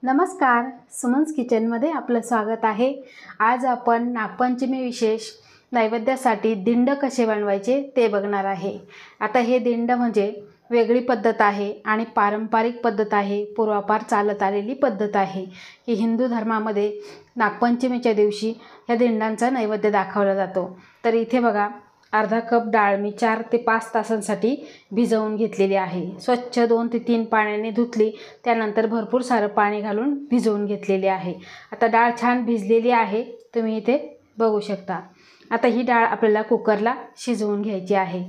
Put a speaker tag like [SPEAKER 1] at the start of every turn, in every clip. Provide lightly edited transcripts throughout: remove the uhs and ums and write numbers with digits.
[SPEAKER 1] नमस्कार, सुमन्स किचनमध्ये आपलं स्वागत आहे। आज आपण नागपंचमी विशेष नैवेद्यासाठी दिंड कसे बनवायचे ते बघणार आहे। आता हे दिंड म्हणजे वेगळी पद्धत आहे आणि पारंपरिक पद्धत आहे, पूर्वापार चालत आलेली पद्धत आहे की हिंदू धर्मामध्ये नागपंचमीच्या दिवशी या दिंडांचा नैवेद्य दाखवला जातो। तर इथे बघा, अर्धा कप डाळ मी 4 ते 5 तासांसाठी भिजवून घेतलेली आहे। स्वच्छ 2 ते 3 पाण्याने धुतली, त्यानंतर भरपूर सारं पाणी घालून भिजवून घेतलेली आहे। आता डाळ छान भिजलेली आहे, तुम्ही इथे बघू शकता। आता ही डाळ आपल्याला कुकरला शिजवून घ्यायची आहे।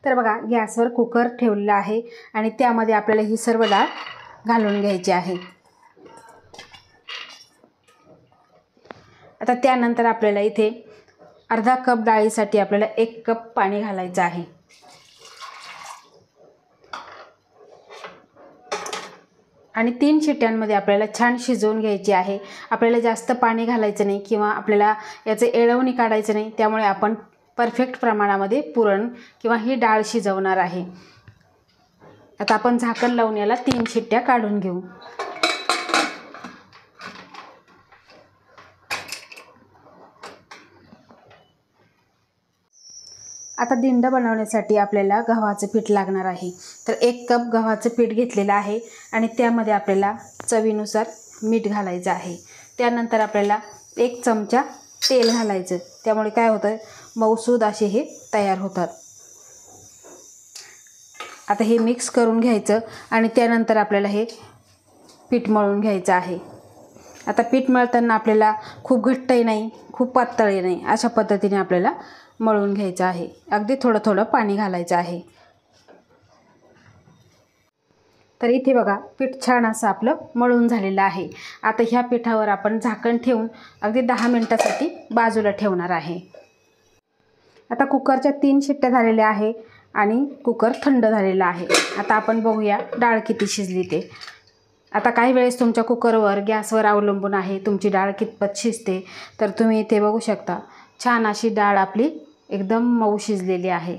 [SPEAKER 1] तर बघा, गॅसवर कुकर ठेवलेला आहे आणि त्यामध्ये आपल्याला ही सर्व डाळ घालून घ्यायची आहे। आता त्यानंतर आपल्याला इथे अर्धा कप डाळीसाठी आपल्याला 1 कप पाणी घालायचं आहे। आणि 3 शिट्ट्यांमध्ये आपल्याला छान शिजवून घ्यायची आहे। आपल्याला जास्त पाणी घालायचं नाही किंवा आपल्याला याचे एळवणी काढायचं नाही, त्यामुळे आपण परफेक्ट प्रमाणामध्ये पुरण किंवा ही डाळ शिजवणार आहे। आता आपण झाकण लावून याला 3 शिट्ट्या काढून घेऊ। आता दिंड बनवण्यासाठी आपल्याला गव्हाचं पीठ लागणार आहे। तर 1 कप गव्हाचं पीठ घेतलेलं आहे आणि त्यामध्ये आपल्याला चवीनुसार मीठ घालायचं आहे। त्यानंतर आपल्याला 1 चमचा तेल घालायचं, त्यामुळे काय होतं, मऊसूद असे हे तयार होतात। आता हे मिक्स करून घ्यायचं आणि त्यानंतर आपल्याला हे पीठ मळून घ्यायचं आहे। आता पीठ मळताना आपल्याला खूप घट्टही नाही, खूप पातळही नाही, अशा पद्धतीने आपल्याला मळून घ्यायचं आहे। अगदी थोडं थोडं पाणी घालायचं आहे। तर इथे बघा, पीठ छान असं आपलं मळून झालेलं आहे। आता ह्या पिठावर आपण झाकण ठेवून अगदी 10 मिनिटासाठी बाजूला ठेवणार आहे। आता कुकरच्या 3 शिट्ट्या झालेल्या आहे आणि कुकर थंड झालेला आहे। आता आपण बघूया डाळ किती शिजली ते। आता काही वेळेस तुमच्या कुकरवर गॅसवर अवलंबून आहे तुमची डाळ कितपत शिजते। तर तुम्ही इथे बघू शकता, छान अशी डाळ आपली एकदम मऊ शिजलेली आहे।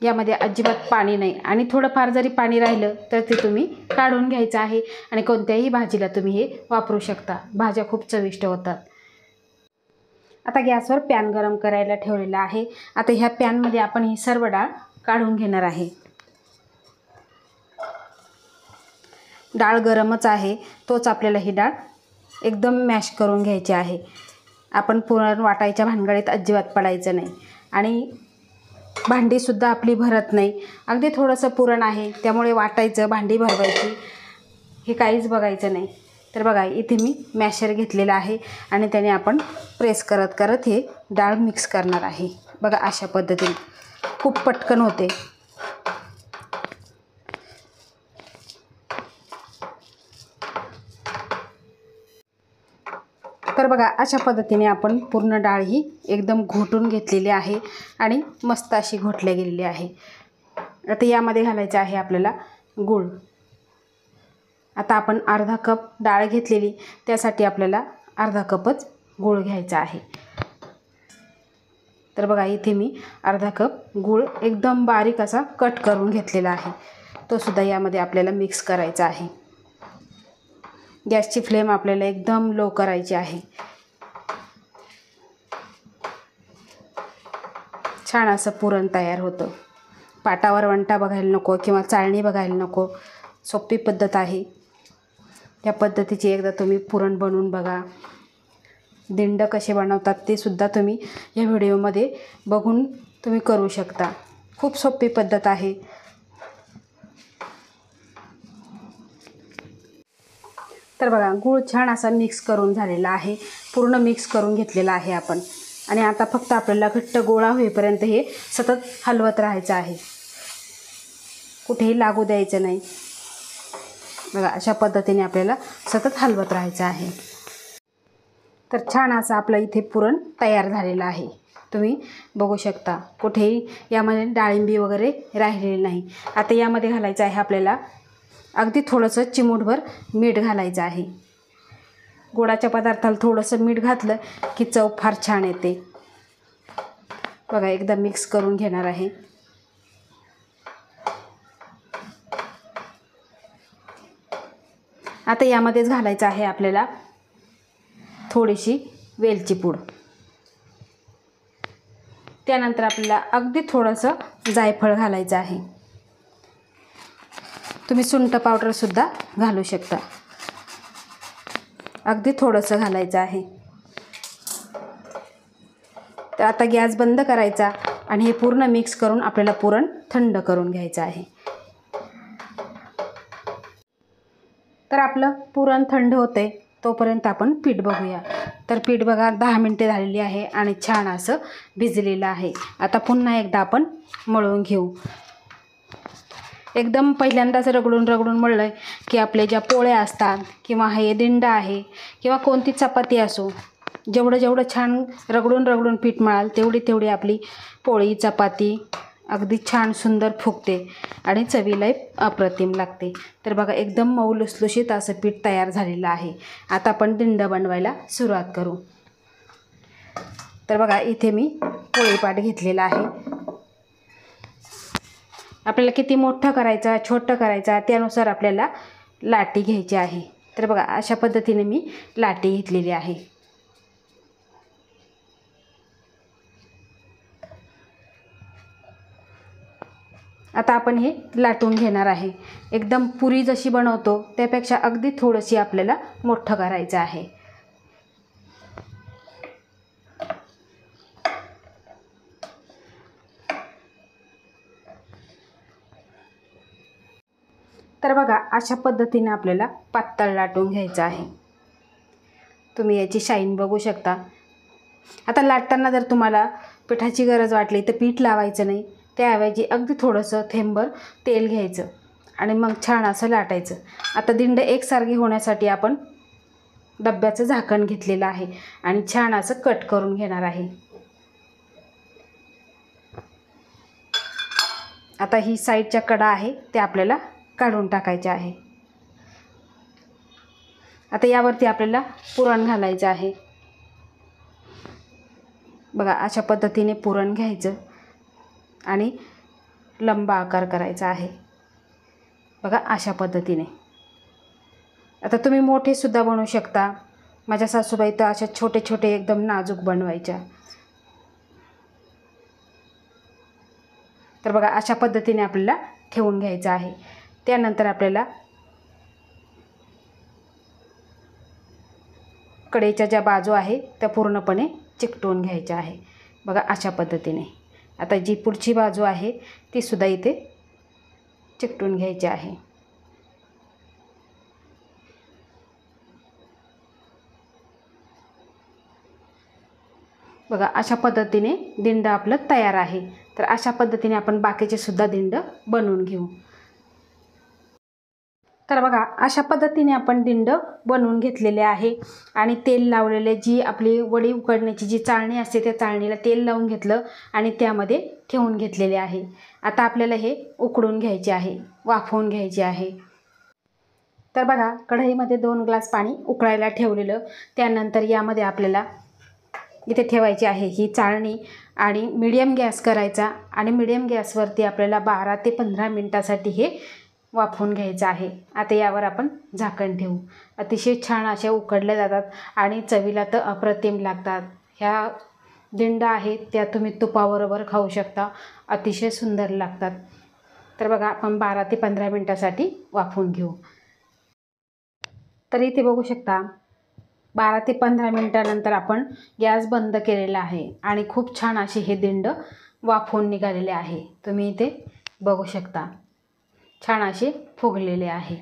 [SPEAKER 1] यामध्ये अजिबात पाणी नाही आणि थोडंफार जरी पाणी राहिलं तर ते तुम्ही काढून घ्यायचं आहे आणि कोणत्याही भाजीला तुम्ही हे वापरू शकता। भाज्या खूप चविष्ट होतात। आता गॅसवर पॅन गरम करायला ठेवलेला आहे। आता ह्या पॅनमध्ये आपण ही सर्व डाळ काढून घेणार आहे। डाळ गरमच आहे, तोच आपल्याला ही डाळ एकदम मॅश करून घ्यायची आहे। आपण पुरण वाटायच्या भानगडीत अजिबात पडायचं नाही आणि भांडीसुद्धा आपली भरत नाही। अगदी थोडंसं पुरण आहे, त्यामुळे वाटायचं, भांडी भरवायची हे काहीच बघायचं नाही। तर बघा, इथे मी मॅशर घेतलेला आहे आणि त्याने आपण प्रेस करत करत हे डाळ मिक्स करणार आहे। बघा, अशा पद्धतीने खूप पटकन होते। तर बघा, अशा पद्धतीने आपण पूर्ण डाळ ही एकदम घोटून घेतलेली आहे आणि मस्त अशी घोटली गेलेली आहे। आता यामध्ये घालायचं आहे आपल्याला गूळ। आता आपण अर्धा कप डाळ घेतलेली, त्यासाठी आपल्याला अर्धा कपच गूळ घ्यायचा आहे। तर बघा, इथे मी अर्धा कप गूळ एकदम बारीक असा कट करून घेतलेला आहे, तो सुद्धा यामध्ये आपल्याला मिक्स करायचा आहे। गॅसची फ्लेम आपल्याला एकदम लो करायची आहे। छान असं पुरण तयार होतं। पाटावर वंटा बघायला नको किंवा चाळणी बघायला नको, सोपी पद्धत आहे। या पद्धतीची एकदा तुम्ही पुरण बनवून बघा। दिंड कसे बनवतात ते सुद्धा तुम्ही या व्हिडिओमध्ये बघून तुम्ही करू शकता। खूप सोपी पद्धत आहे। तर बघा, गूळ छान असा मिक्स करून झालेला आहे, पूर्ण मिक्स करून घेतलेला आहे आपण। आणि आता फक्त आपल्याला घट्ट गोळा होईपर्यंत हे सतत हलवत राहायचं आहे, कुठेही लागू द्यायचं नाही। बघा, अशा पद्धतीने आपल्याला सतत हलवत राहायचं आहे। तर छान असं आपलं इथे पुरण तयार झालेलं आहे, तुम्ही बघू शकता। कुठेही यामध्ये डाळिंबी वगैरे राहिलेली नाही। आता यामध्ये घालायचं आहे आपल्याला अगदी थोडंसं चिमूटभर मीठ घालायचं आहे। गोडाच्या पदार्थाला थोडंसं मीठ घातलं की चव फार छान येते। बघा, एकदा मिक्स करून घेणार आहे। आता यामध्येच घालायचं आहे आपल्याला थोडीशी वेलची पूड, त्यानंतर आपल्याला अगदी थोडंसं जायफळ घालायचं आहे. तुम्ही सुंठ पावडरसुद्धा घालू शकता. अगदी थोडंसं घालायचं आहे. तर आता गॅस बंद करायचा आणि हे पूर्ण मिक्स करून आपल्याला पुरण थंड करून घ्यायचं आहे. तर आपलं पुरण थंड होते तोपर्यंत आपण पीठ बघूया. तर पीठ बघा 10 मिनिटे झालेली आहे आणि छान असं भिजलेलं आहे. आता पुन्हा एकदा आपण मळून घेऊ. एकदम पहिल्यांदाच रगडून मळलं की आपले ज्या पोळ्या असतात किंवा हे दिंड आहे किंवा कोणती चपाती असो, जेवढं छान रगडून पीठ मळाल तेवढी आपली पोळी चपाती अगदी छान सुंदर फुगते आणि चवीला अप्रतिम लागते. तर बघा एकदम मऊ लुसलुशीत असं पीठ तयार झालेलं आहे. आता आपण दिंड बनवायला सुरुवात करू. तर बघा इथे मी पोळीपाट घेतलेला आहे. आपल्याला किती मोठं करायचा छोटं करायचा त्यानुसार आपल्याला लाटी घ्यायची आहे. तर बघा अशा पद्धतीने मी लाटी घेतलेली आहे. आता आपण हे लाटून घेणार आहे. एकदम पुरी जशी बनवतो त्यापेक्षा अगदी थोडीशी आपल्याला मोठं करायचं आहे. तर बघा अशा पद्धतीने आपल्याला पातळ लाटून घ्यायचं आहे. तुम्ही याची शाईन बघू शकता. आता लाटताना जर तुम्हाला पिठाची गरज वाटली तर पीठ लावायचं नाही, त्याऐवजी अगदी थोडंसं थेंबर तेल घ्यायचं आणि मग छान असं लाटायचं. आता दिंड एकसारखी होण्यासाठी आपण डब्याचं झाकण घेतलेलं आहे आणि छान असं कट करून घेणार आहे. आता ही साईडच्या कडा आहे त्या आपल्याला काढून टाकायच्या आहे. आता यावरती आपल्याला पुरण घालायचं आहे. बघा अशा पद्धतीने पुरण घ्यायचं आणि लंबा आकार करायचा आहे. बघा अशा पद्धतीने. आता तुम्ही मोठे सुद्धा बनवू शकता. माझ्या सासूबाई तर अशा छोटे छोटे एकदम नाजूक बनवायच्या. तर बघा अशा पद्धतीने आपल्याला ठेवून घ्यायचं आहे. त्यानंतर आपल्याला कढईच्या ज्या बाजू आहे त्या पूर्णपणे चिकटवून घ्यायच्या आहे. बघा अशा पद्धतीने. आता जी पुढची बाजू आहे ती सुद्धा इथे चिकटवून घ्यायची आहे. बघा अशा पद्धतीने दिंड आपलं तयार आहे. तर अशा पद्धतीने आपण बाकीचे सुद्धा दिंड बनवून घेऊ. तर बघा अशा पद्धतीने आपण दिंड बनवून घेतलेले आहे आणि तेल लावलेले जी आपली वडी उकडण्याची जी चाळणी असते त्या चाळणीला तेल लावून घेतलं आणि त्यामध्ये ठेवून घेतलेले आहे. आता आपल्याला हे उकडून घ्यायचे आहे, वाफवून घ्यायचे आहे. तर बघा कढईमध्ये 2 ग्लास पाणी उकळायला ठेवलेलं. त्यानंतर यामध्ये आपल्याला इथे ठेवायची आहे ही चाळणी आणि मीडियम गॅस करायचा आणि मीडियम गॅसवरती आपल्याला 12 ते 15 मिनिटासाठी हे वाफवून घ्यायचं आहे. आता यावर आपण झाकण ठेवू. अतिशय छान अशा उकडल्या जातात आणि चवीला तर अप्रतिम लागतात. ह्या दिंड आहेत त्या तुम्ही तुपाबरोबर खाऊ शकता. अतिशय सुंदर लागतात. तर बघा आपण 12 ते 15 मिनिटासाठी वाफवून घेऊ. तर इथे बघू शकता 12 ते 15 मिनिटानंतर आपण गॅस बंद केलेला आहे आणि खूप छान असे हे दिंड वाफवून निघालेले आहे. तुम्ही इथे बघू शकता छान असे फुगलेले आहे.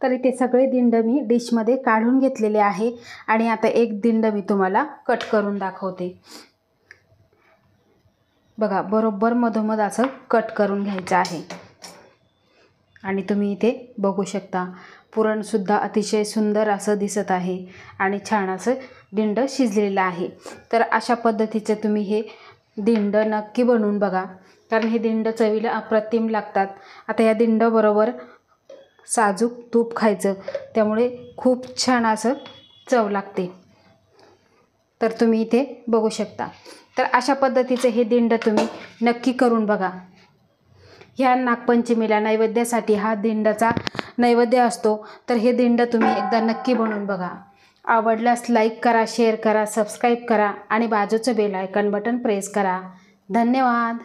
[SPEAKER 1] तर इथे सगळे दिंड मी डिशमध्ये काढून घेतलेले आहे आणि आता एक दिंड मी तुम्हाला कट करून दाखवते. बघा बरोबर मधोमध असं कट करून घ्यायचं आहे आणि तुम्ही इथे बघू शकता पुरणसुद्धा अतिशय सुंदर असं दिसत आहे आणि छान असं दिंड शिजलेलं आहे. तर अशा पद्धतीचे तुम्ही हे दिंड नक्की बनवून बघा, कारण हे दिंड चवीला अप्रतिम लागतात. आता या दिंडाबरोबर साजूक तूप खायचं, त्यामुळे खूप छान असं चव लागते. तर तुम्ही इथे बघू शकता. तर अशा पद्धतीचे हे दिंड तुम्ही नक्की करून बघा. ह्या नागपंचमीला नैवेद्यासाठी हा दिंडाचा नैवेद्य असतो. तर हे दिंड तुम्ही एकदा नक्की बनवून बघा. आवडल्यास लाईक करा, शेअर करा, सबस्क्राईब करा आणि बाजूचं बेल आयकॉन बटन प्रेस करा. धन्यवाद.